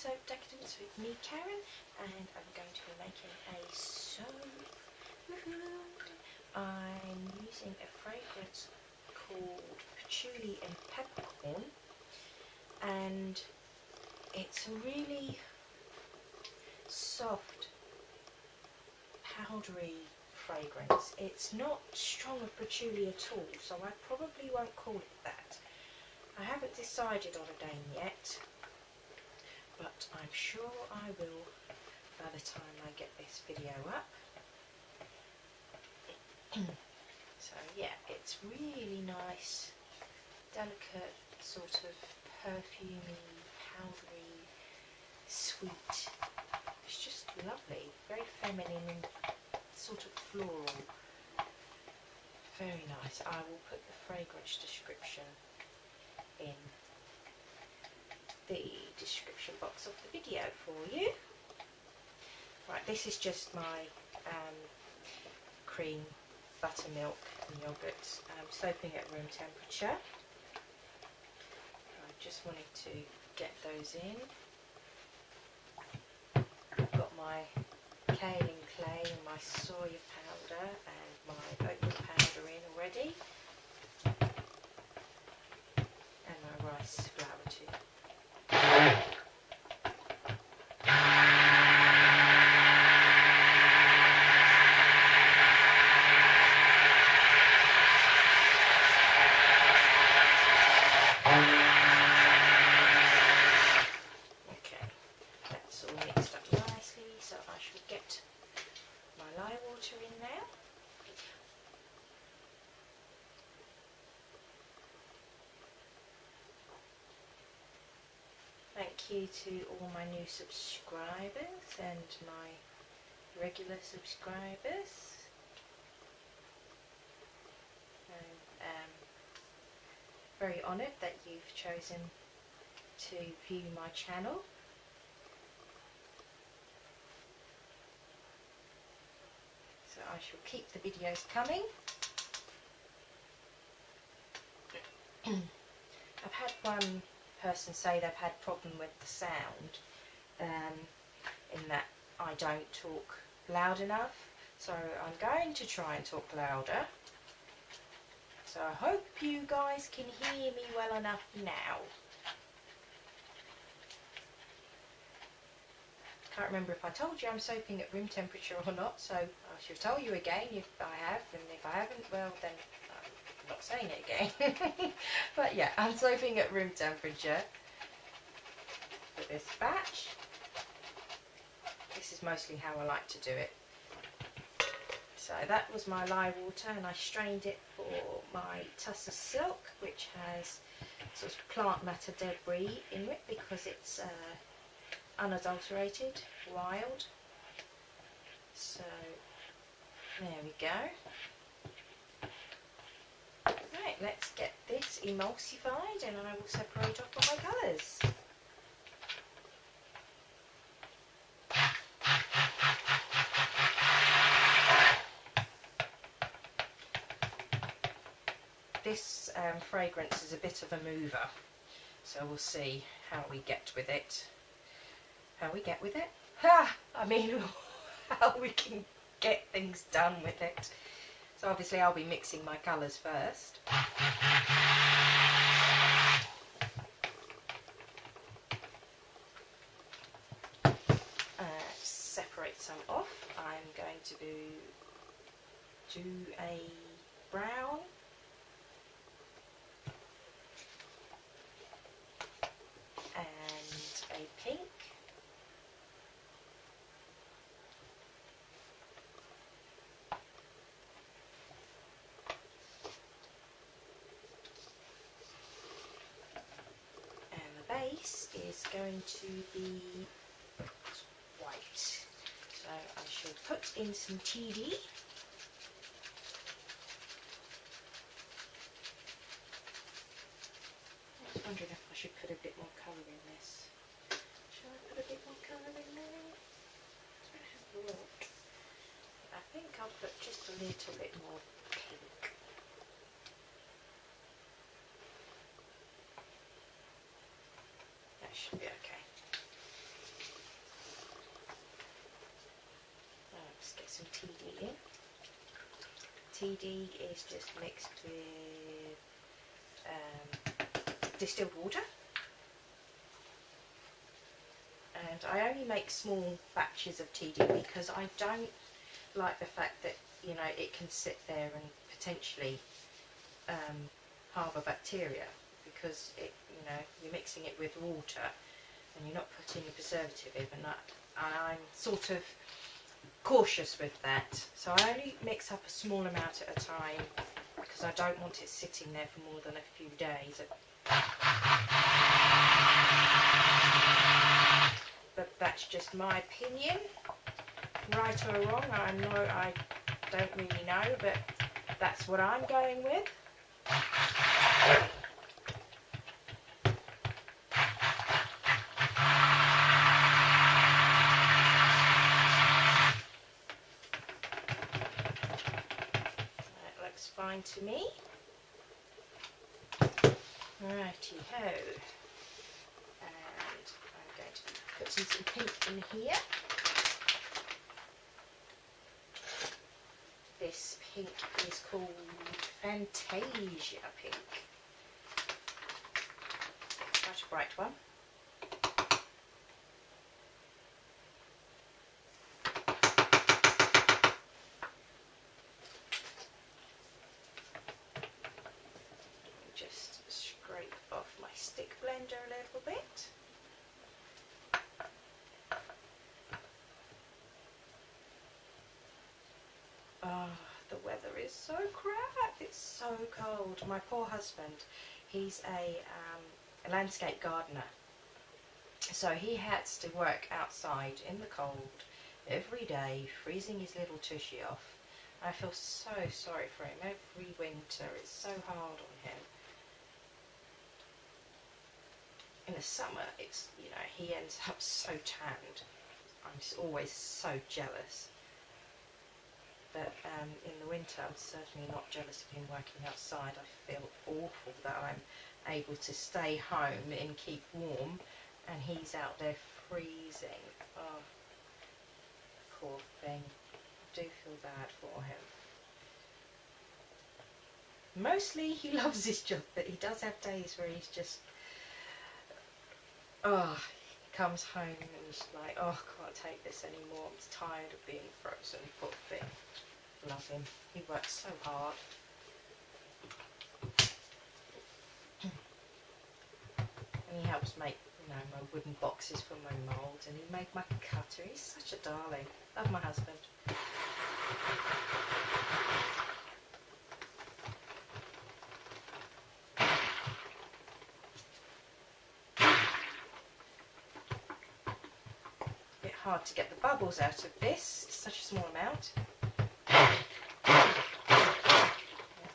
Soap Decadence with me, Karen, and I'm going to be making a soap. I'm using a fragrance called Patchouli and Peppercorn, and it's a really soft, powdery fragrance. It's not strong of patchouli at all, so I probably won't call it that. I haven't decided on a name yet, but I'm sure I will by the time I get this video up. So yeah, it's really nice, delicate, sort of perfumey, powdery, sweet. It's just lovely, very feminine and sort of floral. Very nice. I will put the fragrance description in the description box of the video for you. Right, this is just my cream, buttermilk and yoghurt. I'm soaping at room temperature. I just wanted to get those in. I've got my kaolin clay and my soya powder and my oatmeal powder in already, and my rice flour too. Okay, that's all mixed up nicely, so I shall get my lye water in now. Thank you to all my new subscribers and my regular subscribers. I'm very honoured that you've chosen to view my channel. So I shall keep the videos coming. I've had one person say they've had problem with the sound, in that I don't talk loud enough, so I'm going to try and talk louder. So I hope you guys can hear me well enough now. Can't remember if I told you I'm soaping at room temperature or not, so I shall tell you again if I have, and if I haven't, well then I'm not saying it again. But yeah, I'm soaping at room temperature for this batch. This is mostly how I like to do it. So that was my lye water, and I strained it for my tussar silk, which has sort of plant matter debris in it because it's unadulterated, wild. So there we go. Right, let's get this emulsified and I will separate off all my colours. This fragrance is a bit of a mover, so we'll see how we get with it. I mean, how we can get things done with it. So obviously I'll be mixing my colours first. Separate some off. I'm going to do a brown, and a pink, and the base is going to be white. So I shall put in some TD. I was wondering if I should put a bit more colour in this. Shall I put a bit more colour in there? Let's have a look. I think I'll put just a little bit more pink. That should be okay. TD in. TD is just mixed with distilled water. And I only make small batches of TD because I don't like the fact that, you know, it can sit there and potentially harbour bacteria, because it, you know, you're mixing it with water and you're not putting a preservative in, and I'm sort of cautious with that. So I only mix up a small amount at a time because I don't want it sitting there for more than a few days. But that's just my opinion. Right or wrong, I don't really know, but that's what I'm going with. That looks fine to me. Righty ho. And I'm going to be putting some pink in here. This pink is called Fantasia pink. Quite a bright one. Just scrape off my stick blender a little bit. Oh, the weather is so crap. It's so cold. My poor husband, he's a landscape gardener. So he has to work outside in the cold every day, freezing his little tushy off. I feel so sorry for him. Every winter it's so hard on him. In the summer, it's, you know, he ends up so tanned. I'm just always so jealous. But in the winter, I'm certainly not jealous of him working outside. I feel awful that I'm able to stay home and keep warm, and he's out there freezing. Oh, poor thing. I do feel bad for him. Mostly he loves his job, but he does have days where he's just, oh, he comes home and he's like, oh, I can't take this anymore. I'm tired of being frozen. Poor thing. Love him. He works so hard. And he helps make, you know, my wooden boxes for my mould, and he made my cutter. He's such a darling. Love my husband. A bit hard to get the bubbles out of this. It's such a small amount. I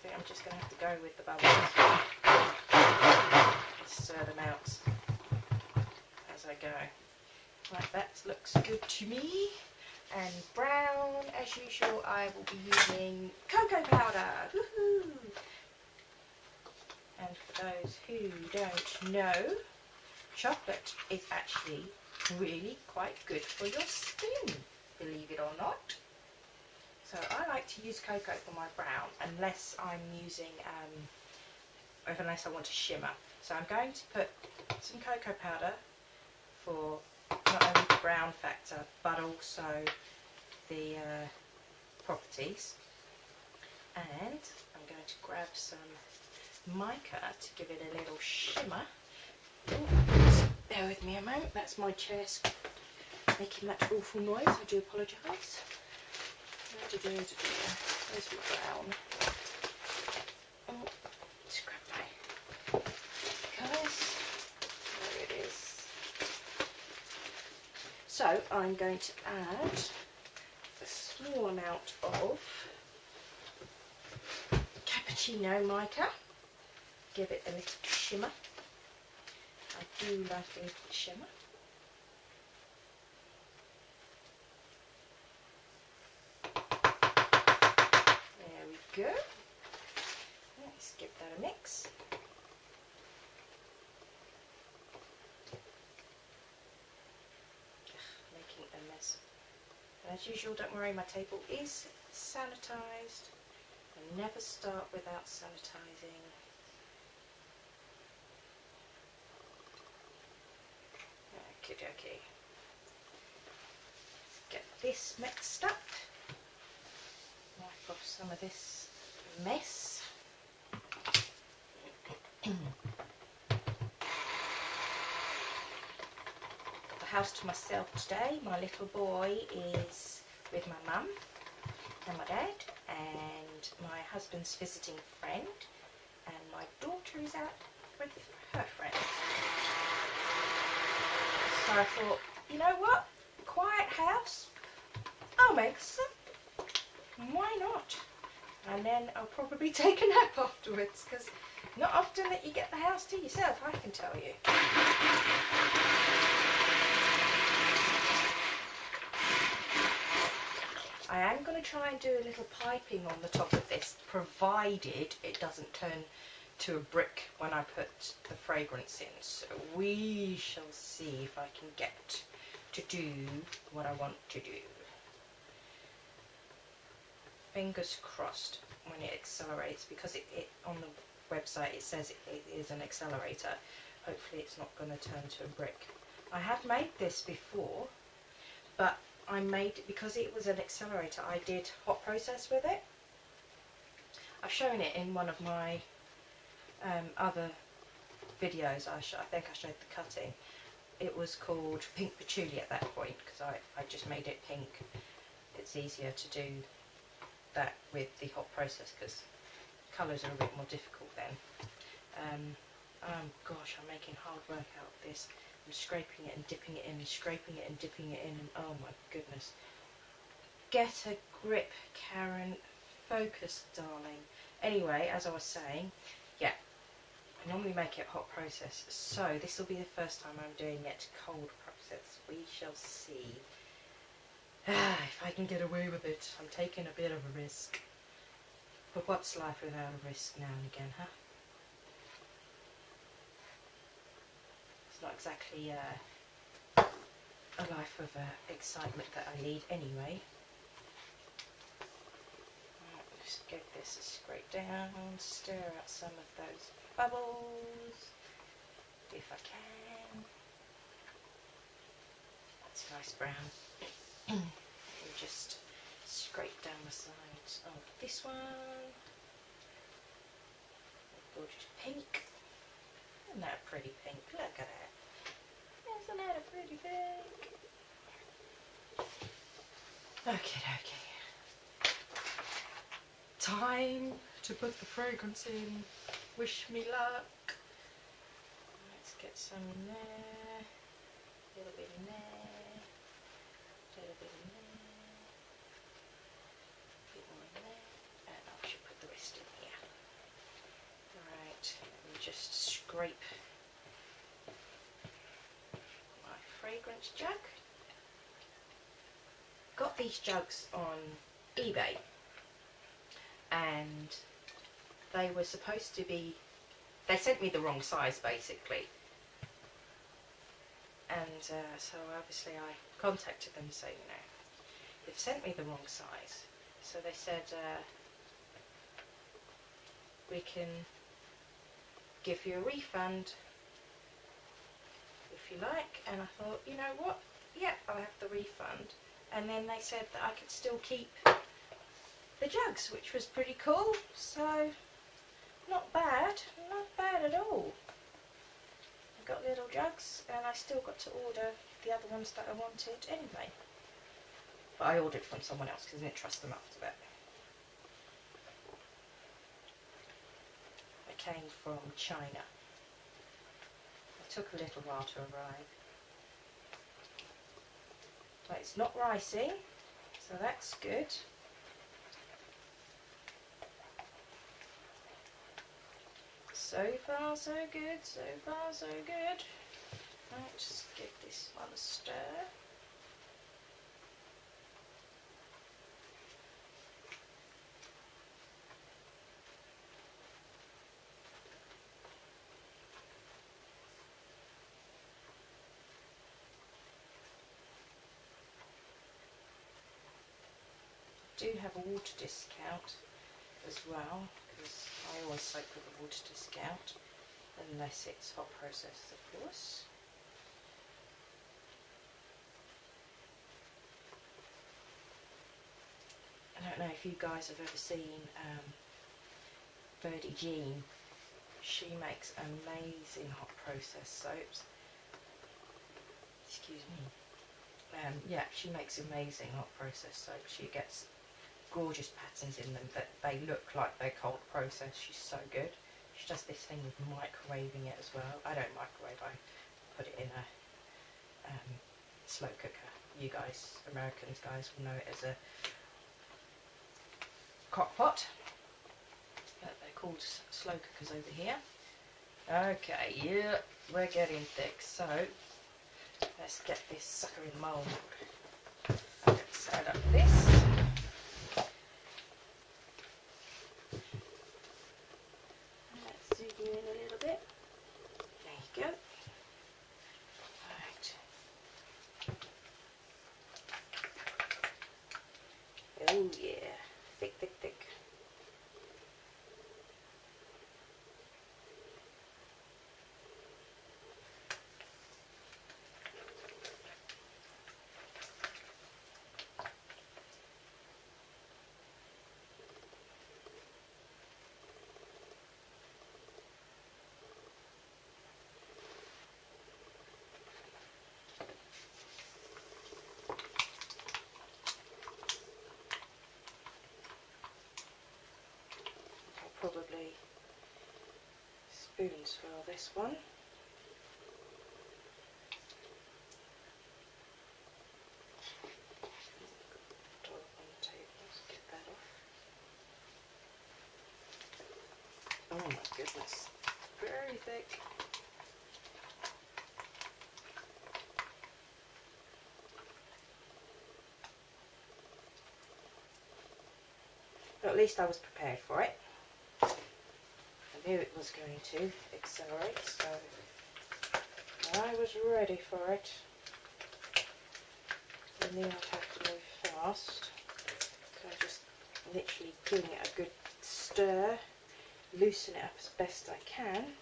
think I'm just going to have to go with the bubbles. Stir them out as I go. Right, that looks good to me. And brown, as usual, I will be using cocoa powder. Woohoo! And for those who don't know, chocolate is actually really quite good for your skin, believe it or not. So I like to use cocoa for my brown, unless I'm using, unless I want to shimmer. So I'm going to put some cocoa powder for not only the brown factor, but also the properties. And I'm going to grab some mica to give it a little shimmer. Ooh, bear with me a moment, that's my chair making that awful noise, I do apologise. Where's my brown? Oh, scrap my colours. There it is. So I'm going to add a small amount of cappuccino mica. Give it a little shimmer. I do like a little shimmer. Go. Let's give that a mix. Making a mess. But I As usual, don't worry, my table is sanitised. I never start without sanitising. Okie dokie. Get this mixed up. Wipe off some of this mess. Got the house to myself today. My little boy is with my mum and my dad, and my husband's visiting a friend, and my daughter is out with her friends. So I thought, you know what? Quiet house. I'll make some. Why not? And then I'll probably take a nap afterwards, because not often that you get the house to yourself, I can tell you. I am going to try and do a little piping on the top of this, provided it doesn't turn to a brick when I put the fragrance in. So we shall see if I can get to do what I want to do. Fingers crossed when it accelerates, because it on the website it says it is an accelerator. Hopefully it's not going to turn to a brick. I have made this before, but I made it because it was an accelerator. I did hot process with it. I've shown it in one of my other videos. I think I showed the cutting. It was called pink patchouli at that point, because I just made it pink. It's easier to do that with the hot process because colours are a bit more difficult then. Gosh, I'm making hard work out of this. I'm scraping it and dipping it in, and scraping it and dipping it in, and oh my goodness. Get a grip, Karen. Focus, darling. Anyway, as I was saying, yeah, I normally make it hot process, so this will be the first time I'm doing it cold process. We shall see. If I can get away with it. I'm taking a bit of a risk. But what's life without a risk now and again, huh? It's not exactly a life of excitement that I lead anyway. Right, just give this a scrape down, stir out some of those bubbles, if I can. That's a nice brown. And just scrape down the sides of this one. Gorgeous pink. Isn't that a pretty pink? Look at that. Isn't that a pretty pink? Okay, okay. Time to put the fragrance in. Wish me luck. Let's get some in there. A little bit in there. A little bit in there. A bit more in there. And I should put the rest in here. Right, let me just scrape my fragrance jug. Got these jugs on eBay, and they were supposed to be, they sent me the wrong size basically, and so obviously I contacted them saying, you know, they've sent me the wrong size. So they said, we can give you a refund if you like. And I thought, you know what, yeah, I'll have the refund. And then they said that I could still keep the jugs, which was pretty cool. So not bad at all. I got little jugs, and I still got to order the other ones that I wanted anyway. But I ordered from someone else because I didn't trust them after that. They came from China. It took a little while to arrive. But it's not ricey, so that's good. So far so good, so far so good. Right, just give this one a stir. do have a water discount as well, because I always soak with a water discount, unless it's hot process, of course. I don't know if you guys have ever seen Birdie Jean. She makes amazing hot process soaps. Excuse me. Yeah, she makes amazing hot process soaps. She gets gorgeous patterns in them that they look like they're cold processed. She's so good. She does this thing with microwaving it as well. I don't microwave, I put it in a slow cooker. You guys, Americans guys, will know it as a crock pot, but they're called slow cookers over here. Okay, yeah, we're getting thick, so let's get this sucker in the mould. I'm going to set up this. Let's zoom you in a little bit. There you go. Right. Oh yeah, thick, thick, thick. Probably spoon swirl this one. Dollop on the table, let's get that off. Oh my goodness, very thick. But at least I was prepared for it. I knew it was going to accelerate, so I was ready for it. I knew I'd have to move fast, so I just literally giving it a good stir, loosen it up as best I can.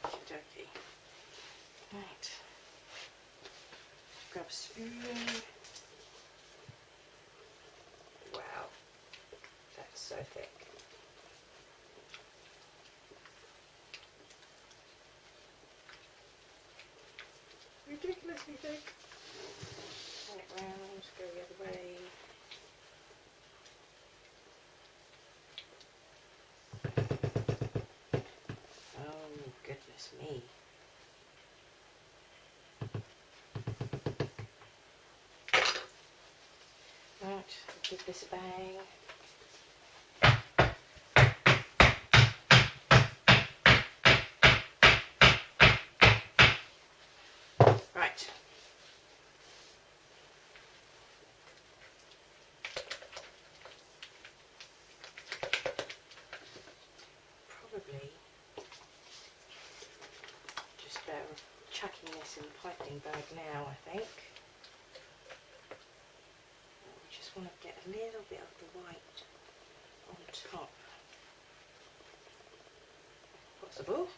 Okey-dokey. Right. Grab a spoon. Wow, that's so thick. Ridiculously thick. Turn it round, go the other way. Oh goodness me. Right, give this a bang. Right. Probably just better chucking this in the piping bag now, I think. We just want to get a little bit of the white on top. Possible.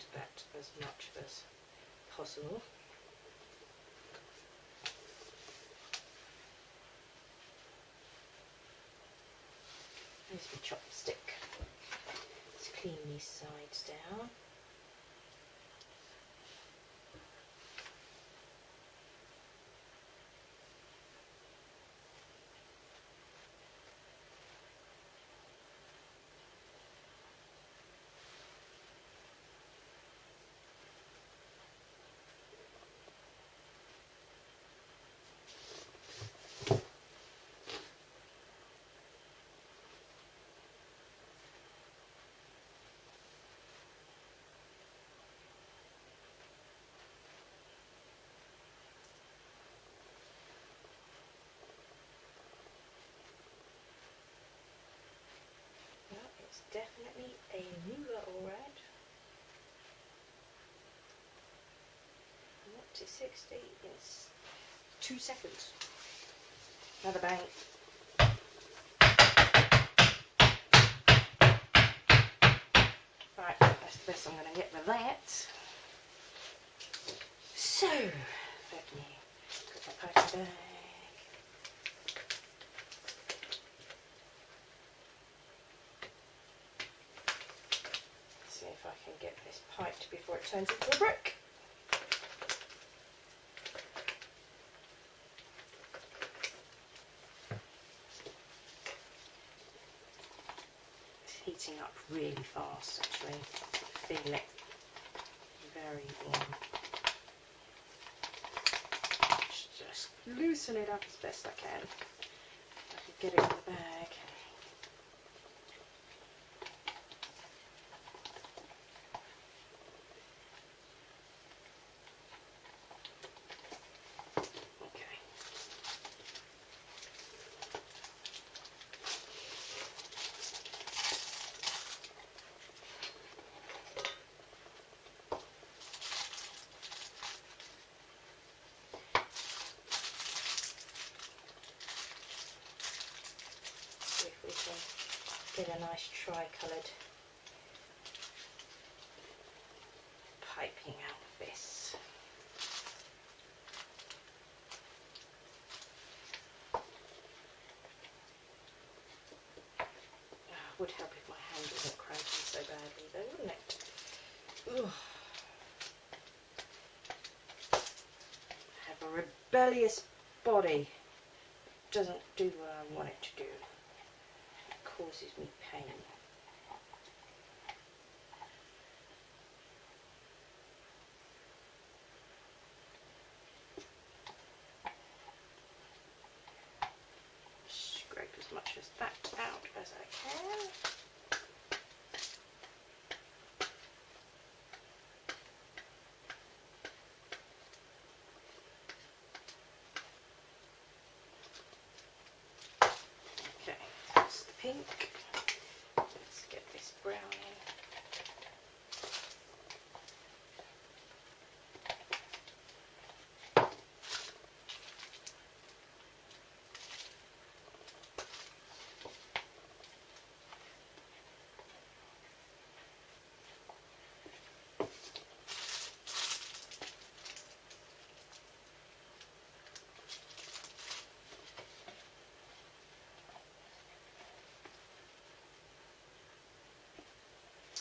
blend that as much as possible. Here's my chopstick. Let's clean these sides down. It's definitely a mover, alright. Up to 60 in 2 seconds. Another bang. Right, that's the best I'm going to get with that. So, let me put my packing bag. See if I can get this piped before it turns into a brick. It's heating up really fast actually. I feel it very warm. Just loosen it up as best I can. I can get it in the bag. Get a nice tri-coloured piping out of this. Would help if my hand wasn't cranking so badly though, wouldn't it? Ugh. I have a rebellious body. It doesn't do what I want it to do. Causes me pain. Scrape as much as that out as I can. Okay, that's the pink. Let's get this brown in.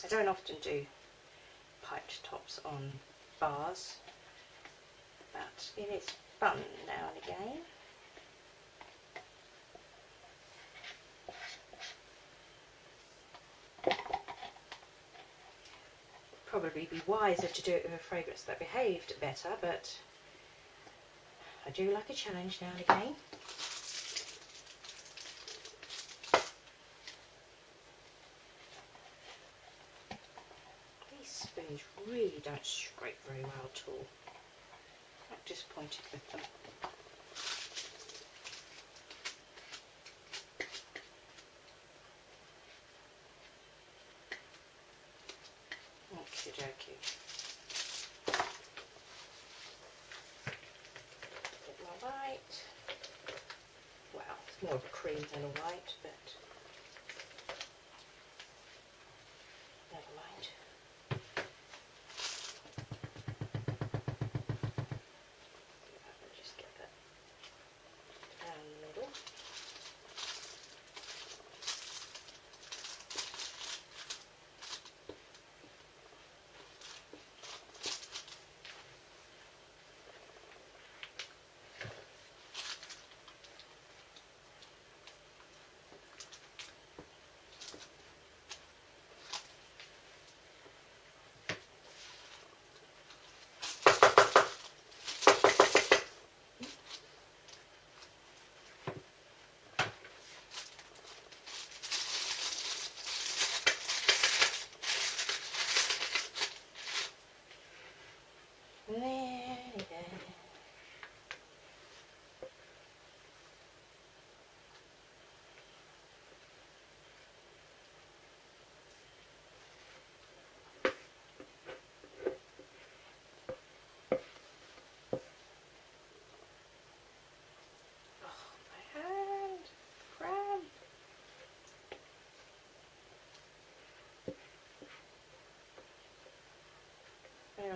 I don't often do piped tops on bars, but it is fun now and again. Probably be wiser to do it with a fragrance that behaved better, but I do like a challenge now and again. Spoons really don't scrape very well at all. I'm disappointed with them. Okie dokie. Get my white. Well, it's more of a cream than a white, but never mind.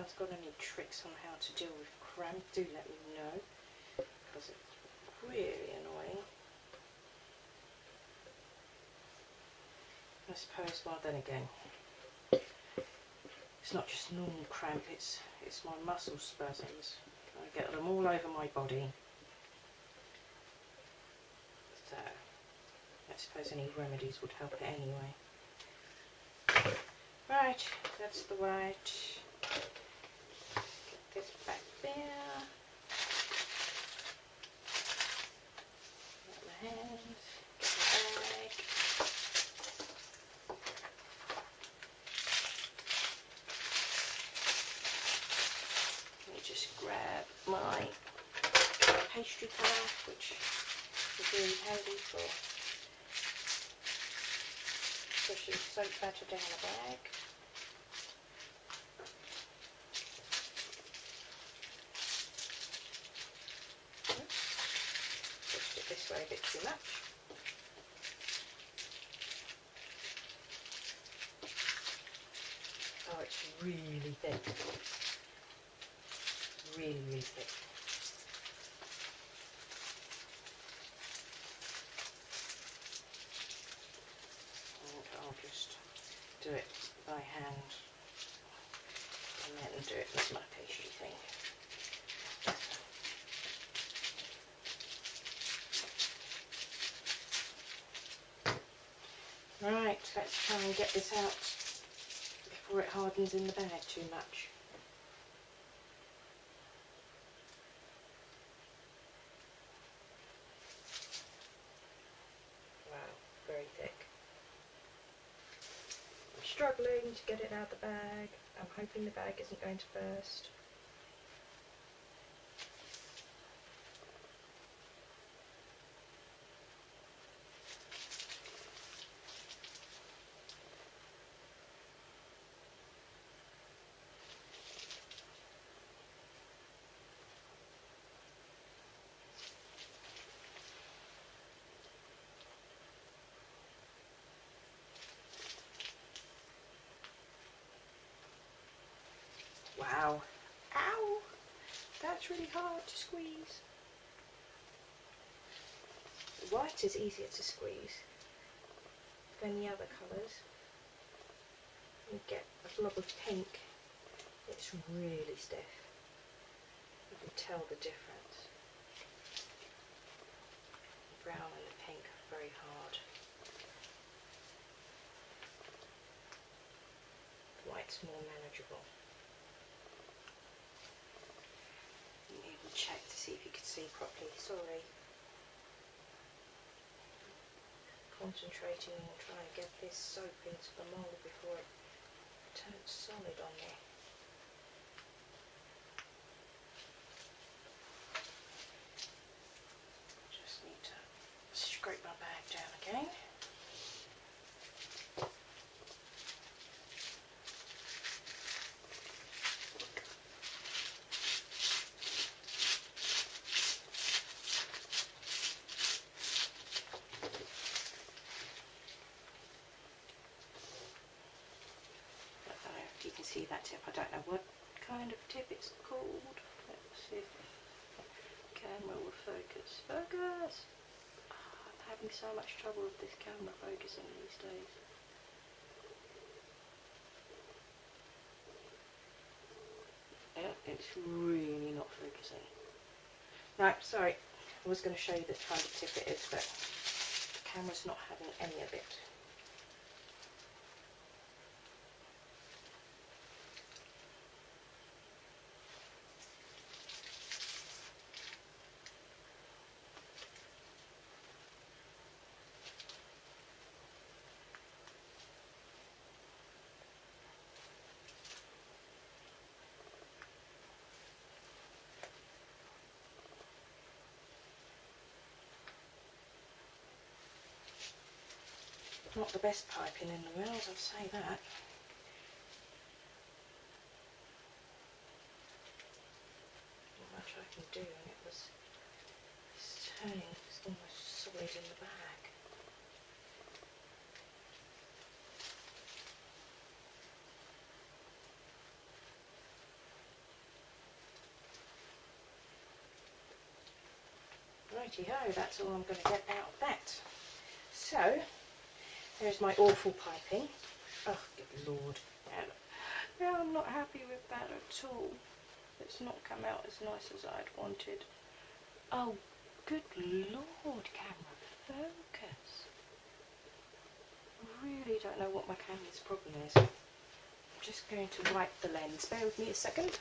anyone's got any tricks on how to deal with cramp, do let me know, because it's really annoying. I suppose, well then again, it's not just normal cramp, it's my muscle spasms. I get them all over my body. So, I suppose any remedies would help it anyway. Right, that's the white. Get this back there. Get my hands, get the bag. Let me just grab my pastry card, which is really handy for pushing soap batter down the bag. Pushed it this way a bit too much. Oh, it's really thick. Really, really thick. And I'll just do it by hand and then do it with my pastry thing. Right, let's try and get this out before it hardens in the bag too much. Wow, very thick. I'm struggling to get it out of the bag. I'm hoping the bag isn't going to burst. Wow. Ow! That's really hard to squeeze. The white is easier to squeeze than the other colours. You get a blob of pink. It's really stiff. You can tell the difference. The brown and the pink are very hard. The white's more manageable. Check to see if you could see properly. Sorry. Concentrating on trying to get this soap into the mould before it turns solid on me. Just need to scrape my bag down again. You can see that tip. I don't know what kind of tip it's called. Let's see if the camera will focus. Focus! Oh, I'm having so much trouble with this camera focusing these days. Yeah, it's really not focusing. Right, sorry. I was going to show you the kind of tip it is, but the camera's not having any of it. Not the best piping in the world, I'll say that. Not much I can do, and it's turning, it's almost solid in the bag. righty-ho, that's all I'm going to get out of that. So, there's my awful piping. Oh, good lord. Yeah, I'm not happy with that at all. It's not come out as nice as I'd wanted. Oh, good lord, camera, focus. I really don't know what my camera's problem is. I'm just going to wipe the lens. Bear with me a second.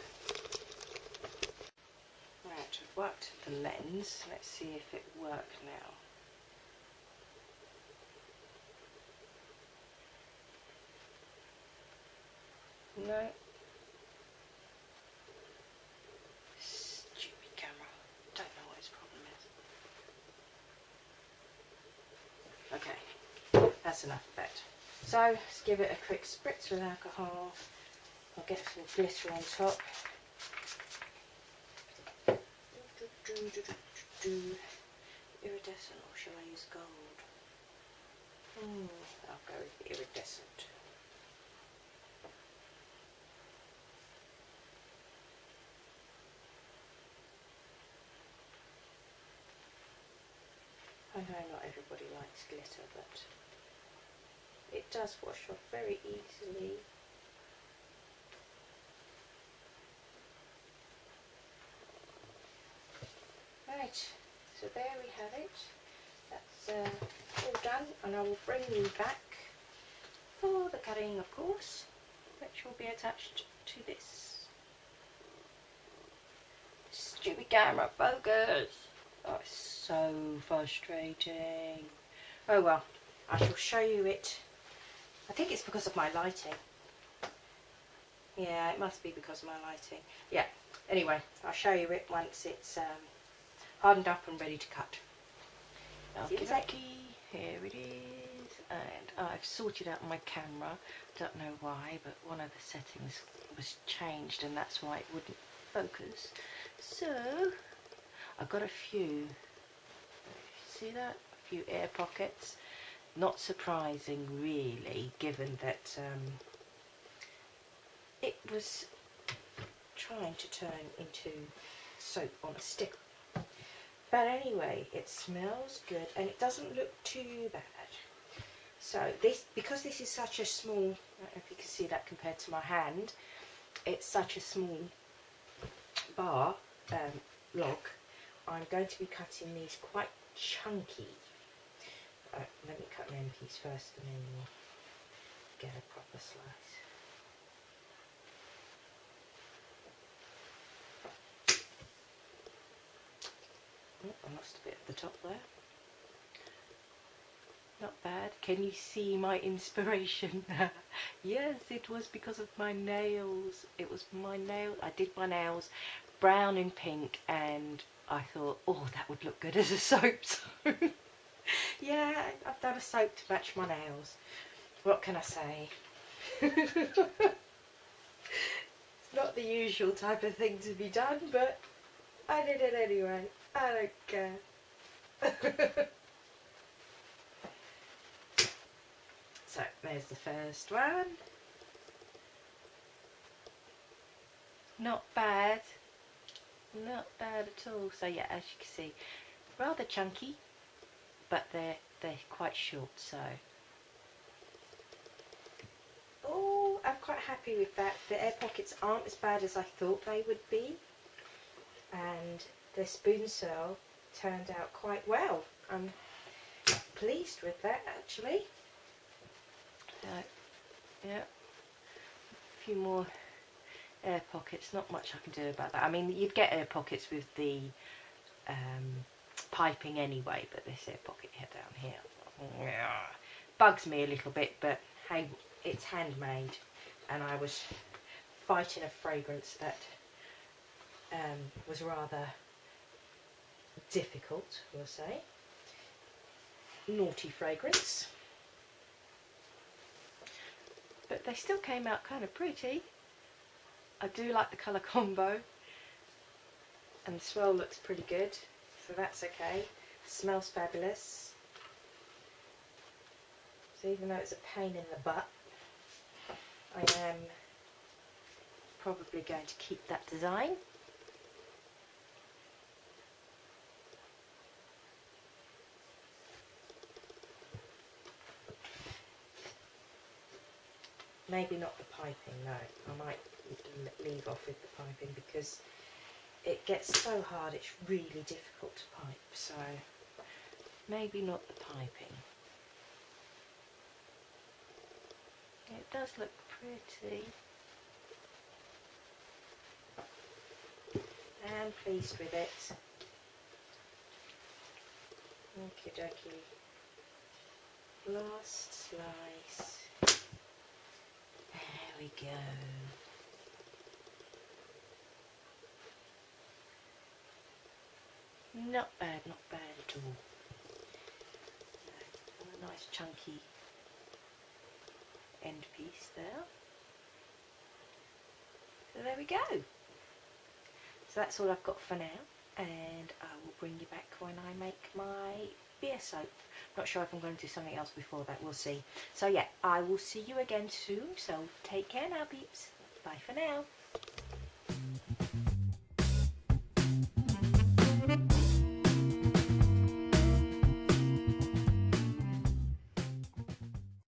Right, I've wiped the lens. Let's see if it worked now. No. Stupid camera. Don't know what its problem is. Okay, that's enough of that. So, let's give it a quick spritz with alcohol. I'll get some glitter on top. Iridescent, or shall I use gold? I'll go with iridescent. I know not everybody likes glitter, but it does wash off very easily. Right, so there we have it. That's all done, and I will bring you back for the cutting, of course, which will be attached to this. Stupid camera, focus! Oh, it's so frustrating. Oh well, I shall show you it. I think it's because of my lighting. Yeah, it must be because of my lighting. Yeah, anyway, I'll show you it once it's hardened up and ready to cut. Okay, here it is, and I've sorted out my camera. Don't know why, but one of the settings was changed and that's why it wouldn't focus. So I've got a few, see that? A few air pockets. Not surprising really, given that it was trying to turn into soap on a stick. But anyway, it smells good and it doesn't look too bad. So this, because this is such a small, I don't know if you can see that compared to my hand, it's such a small bar, log, I'm going to be cutting these quite chunky. Let me cut an end piece first and then we'll get a proper slice. Oh, I lost a bit at the top there. Not bad. Can you see my inspiration? Yes, it was because of my nails. It was my nails. I did my nails brown and pink and I thought, oh, that would look good as a soap. So yeah, I've done a soap to match my nails. What can I say? It's not the usual type of thing to be done, but I did it anyway. I don't care. So there's the first one. Not bad. Not bad at all. So yeah, as you can see, rather chunky, but they're quite short, so. Oh, I'm quite happy with that. The air pockets aren't as bad as I thought they would be. And the spoon swirl turned out quite well. I'm pleased with that actually. Yeah, a few more air pockets, not much I can do about that. I mean, you'd get air pockets with the piping anyway, but this air pocket here down here bugs me a little bit, but hey, it's handmade, and I was fighting a fragrance that was rather difficult, we'll say. Naughty fragrance. But they still came out kind of pretty. I do like the colour combo, and the swirl looks pretty good, so that's okay. Smells fabulous. So even though it's a pain in the butt, I am probably going to keep that design. Maybe not the piping, no. I might leave off with the piping because it gets so hard, it's really difficult to pipe, so maybe not the piping. It does look pretty. I'm pleased with it. Okie dokie. Last slice. There we go. Not bad at all. A nice chunky end piece there. So there we go. So that's all I've got for now, and I will bring you back when I make my beer soap. Not sure if I'm going to do something else before that, we'll see. So yeah, I will see you again soon, so take care now peeps. Bye for now.